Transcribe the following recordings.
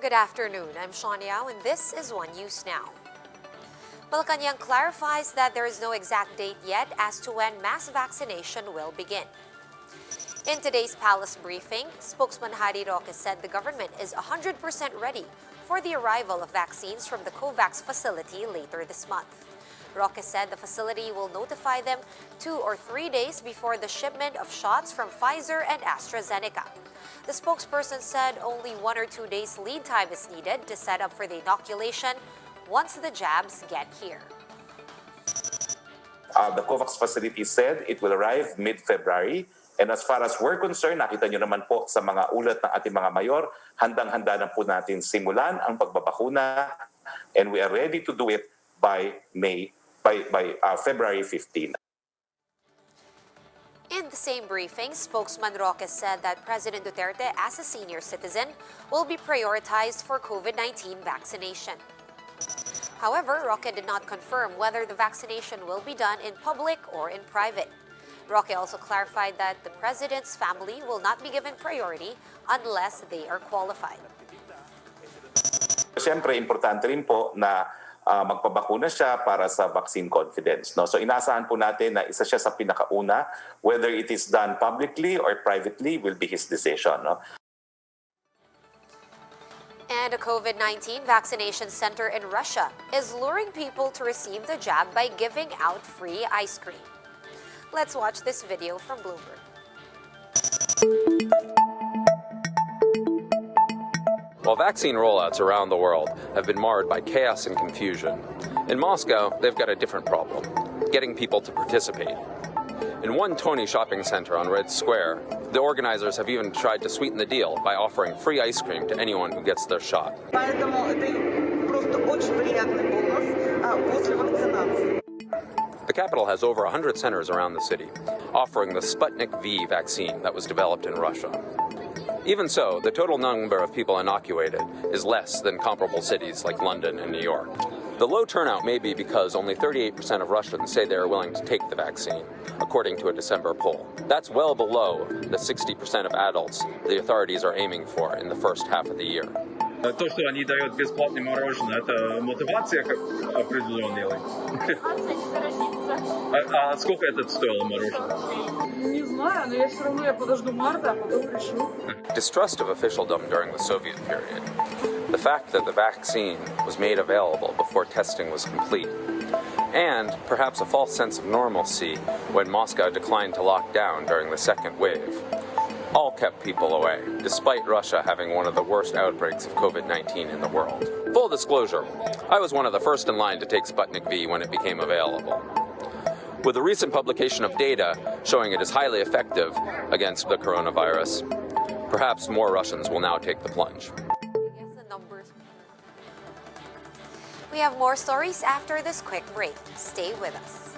Good afternoon. I'm Sean Yao, and this is One News Now. Malacanang clarifies that there is no exact date yet as to when mass vaccination will begin. In today's palace briefing, spokesman Harry Roque said the government is 100% ready for the arrival of vaccines from the COVAX facility later this month. Roque said the facility will notify them 2 or 3 days before the shipment of shots from Pfizer and AstraZeneca. The spokesperson said only 1 or 2 days lead time is needed to set up for the inoculation once the jabs get here. The COVAX facility said it will arrive mid-February. And as far as we're concerned, nakita nyo naman po sa mga ulat ng ating mga mayor, handang-handa na po natin simulan ang pagbabakuna, and we are ready to do it by February 15. In the same briefing, spokesman Roque said that President Duterte, as a senior citizen, will be prioritized for COVID-19 vaccination. However, Roque did not confirm whether the vaccination will be done in public or in private. Roque also clarified that the president's family will not be given priority unless they are qualified. Siyempre, importante rin po na magpabakuna siya para sa vaccine confidence. No? So inaasahan po natin na isa siya sa pinakauna. Whether it is done publicly or privately will be his decision. No? And a COVID-19 vaccination center in Russia is luring people to receive the jab by giving out free ice cream. Let's watch this video from Bloomberg. While vaccine rollouts around the world have been marred by chaos and confusion, in Moscow, they've got a different problem: getting people to participate. In one Tony shopping center on Red Square, the organizers have even tried to sweeten the deal by offering free ice cream to anyone who gets their shot. The capital has over 100 centers around the city, offering the Sputnik V vaccine that was developed in Russia. Even so, the total number of people inoculated is less than comparable cities like London and New York. The low turnout may be because only 38% of Russians say they are willing to take the vaccine, according to a December poll. That's well below the 60% of adults the authorities are aiming for in the first half of the year. То, что они дают бесплатное мороженое, это мотивация определенная. А сколько это стоило мороженое? Не знаю, но я все равно подожду марта, а потом решу. Distrust of officialdom during the Soviet period, the fact that the vaccine was made available before testing was complete, and perhaps a false sense of normalcy when Moscow declined to lock down during the second wave, all kept people away, despite Russia having one of the worst outbreaks of COVID-19 in the world. Full disclosure, I was one of the first in line to take Sputnik V when it became available. With the recent publication of data showing it is highly effective against the coronavirus, perhaps more Russians will now take the plunge. We have more stories after this quick break. Stay with us.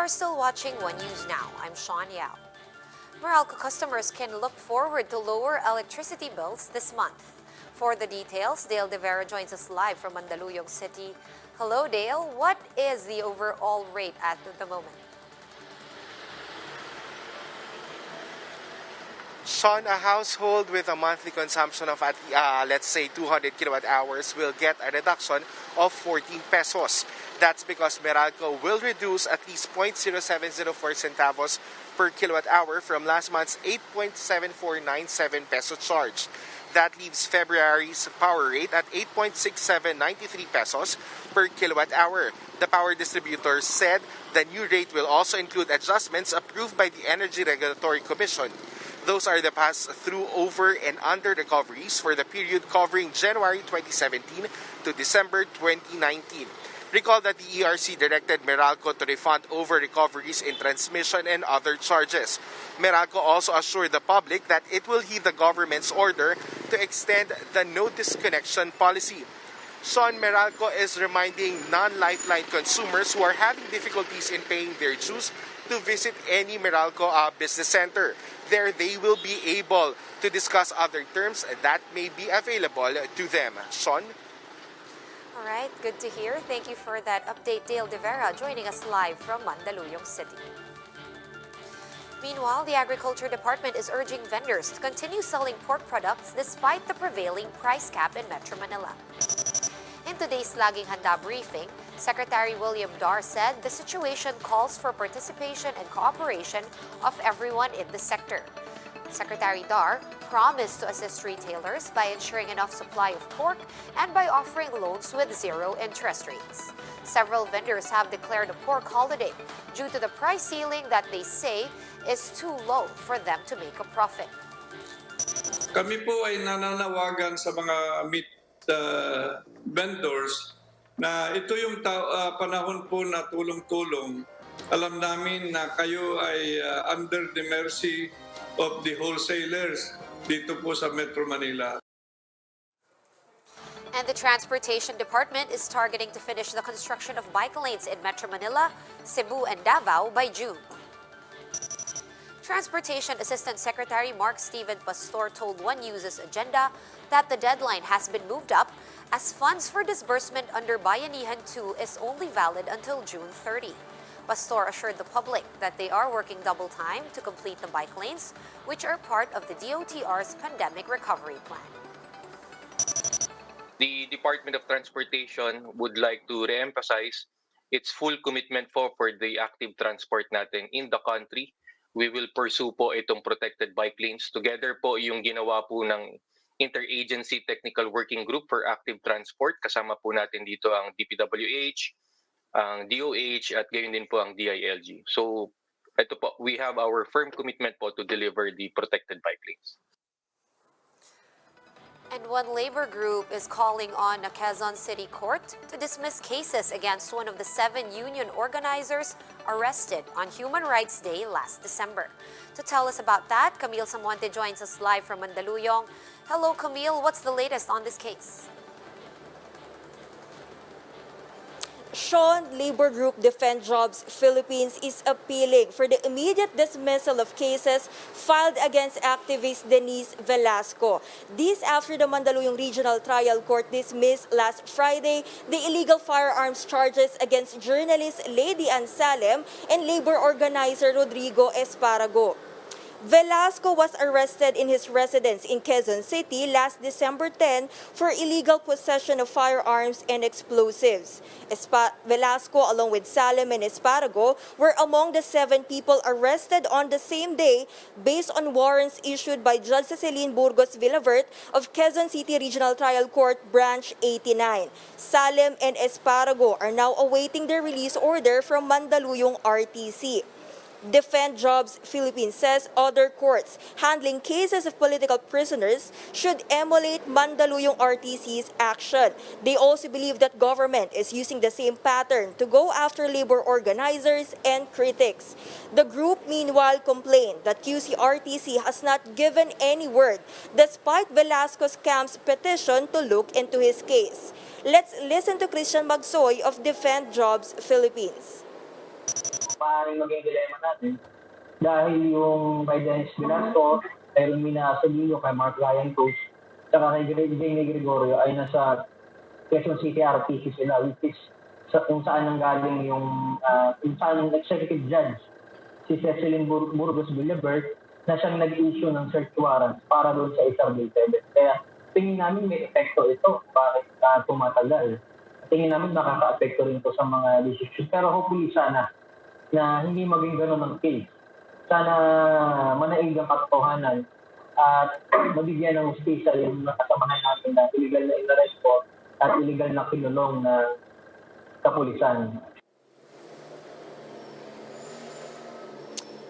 are still watching One News Now. I'm Sean Yao. Meralco customers can look forward to lower electricity bills this month. For the details, Dale De Vera joins us live from Mandaluyong City. Hello, Dale. What is the overall rate at the moment? Sean, a household with a monthly consumption of let's say 200 kilowatt hours will get a reduction of 14 pesos. That's because Meralco will reduce at least 0.0704 centavos per kilowatt hour from last month's 8.7497 peso charge. That leaves February's power rate at 8.6793 pesos per kilowatt hour. The power distributor said the new rate will also include adjustments approved by the Energy Regulatory Commission. Those are the pass-through over and under recoveries for the period covering January 2017 to December 2019. Recall that the ERC directed Meralco to refund over recoveries in transmission and other charges. Meralco also assured the public that it will heed the government's order to extend the no disconnection policy. Sean, Meralco is reminding non-lifeline consumers who are having difficulties in paying their dues to visit any Meralco business center. There they will be able to discuss other terms that may be available to them. Sean? All right, good to hear. Thank you for that update, Dale De Vera, joining us live from Mandaluyong City. Meanwhile, the Agriculture Department is urging vendors to continue selling pork products despite the prevailing price cap in Metro Manila. In today's Laging Handa briefing, Secretary William Dar said the situation calls for participation and cooperation of everyone in the sector. Secretary Dar promised to assist retailers by ensuring enough supply of pork and by offering loans with zero interest rates. Several vendors have declared a pork holiday due to the price ceiling that they say is too low for them to make a profit. Kami po ay nananawagan sa mga meat vendors na ito yung panahon po na tulong-tulong. Alam namin na kayo ay under the mercy of the wholesalers dito po sa Metro Manila. And the Transportation Department is targeting to finish the construction of bike lanes in Metro Manila, Cebu, and Davao by June. Transportation Assistant Secretary Mark Steven Pastor told One News's Agenda that the deadline has been moved up as funds for disbursement under Bayanihan 2 is only valid until June 30. Pastor assured the public that they are working double time to complete the bike lanes, which are part of the DOTR's pandemic recovery plan. The Department of Transportation would like to re-emphasize its full commitment for the active transport natin in the country. We will pursue po itong protected bike lanes. Together po yung ginawa po ng Interagency Technical Working Group for Active Transport. Kasama po natin dito ang DPWH, ang DOH, at gayon din po ang DILG. So ito po, we have our firm commitment po to deliver the protected bike lanes. And one labor group is calling on a Quezon City court to dismiss cases against one of the 7 union organizers arrested on Human Rights Day last December. To tell us about that, Camille Samonte joins us live from Mandaluyong. Hello, Camille. What's the latest on this case? Sean, labor group Defend Jobs Philippines is appealing for the immediate dismissal of cases filed against activist Denise Velasco. This after the Mandaluyong Regional Trial Court dismissed last Friday the illegal firearms charges against journalist Lady Ann Salem and labor organizer Rodrigo Esparago. Velasco was arrested in his residence in Quezon City last December 10 for illegal possession of firearms and explosives. Velasco, along with Salem and Esparago, were among the 7 people arrested on the same day based on warrants issued by Judge Ceciline Burgos Villavert of Quezon City Regional Trial Court Branch 89. Salem and Esparago are now awaiting their release order from Mandaluyong RTC. Defend Jobs Philippines says other courts handling cases of political prisoners should emulate Mandaluyong RTC's action. They also believe that government is using the same pattern to go after labor organizers and critics. The group meanwhile complained that QC-RTC has not given any word despite Velasco's camp's petition to look into his case. Let's listen to Christian Magsoy of Defend Jobs Philippines. maaaring maging dilema natin dahil yung kay Dennis Velasco, kay Romina Sobillo, kay Mark Ryan Cruz, saka kay Jamie Gregorio ay nasa Quezon City RTC sila, which is kung saan nanggaling kung saan yung executive judge, si Cecilin Burgos Villabert, na siyang nag-issue ng search warrant para doon sa extradited. Kaya tingin namin may epekto ito, bakit tumatagal. Tingin namin makaka-apekto rin ito sa mga decision. Pero hopefully sana na hindi maging gano'n ang case. Sana manaig ang katotohanan at mabigyan ng hustisya yung nakasamahan natin na illegal na inaresto at illegal na kinulong na kapulisan.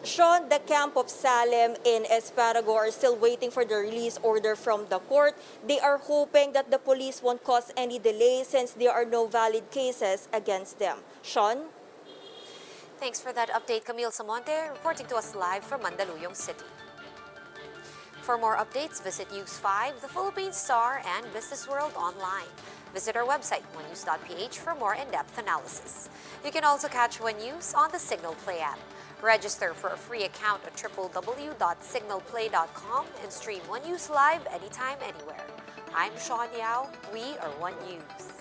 Sean, the camp of Salem in Esparago are still waiting for the release order from the court. They are hoping that the police won't cause any delay since there are no valid cases against them. Sean? Thanks for that update, Camille Samonte, reporting to us live from Mandaluyong City. For more updates, visit News 5, the Philippine Star, and Business World online. Visit our website, onenews.ph, for more in-depth analysis. You can also catch One News on the Signal Play app. Register for a free account at www.signalplay.com and stream One News live anytime, anywhere. I'm Sean Yao. We are One News.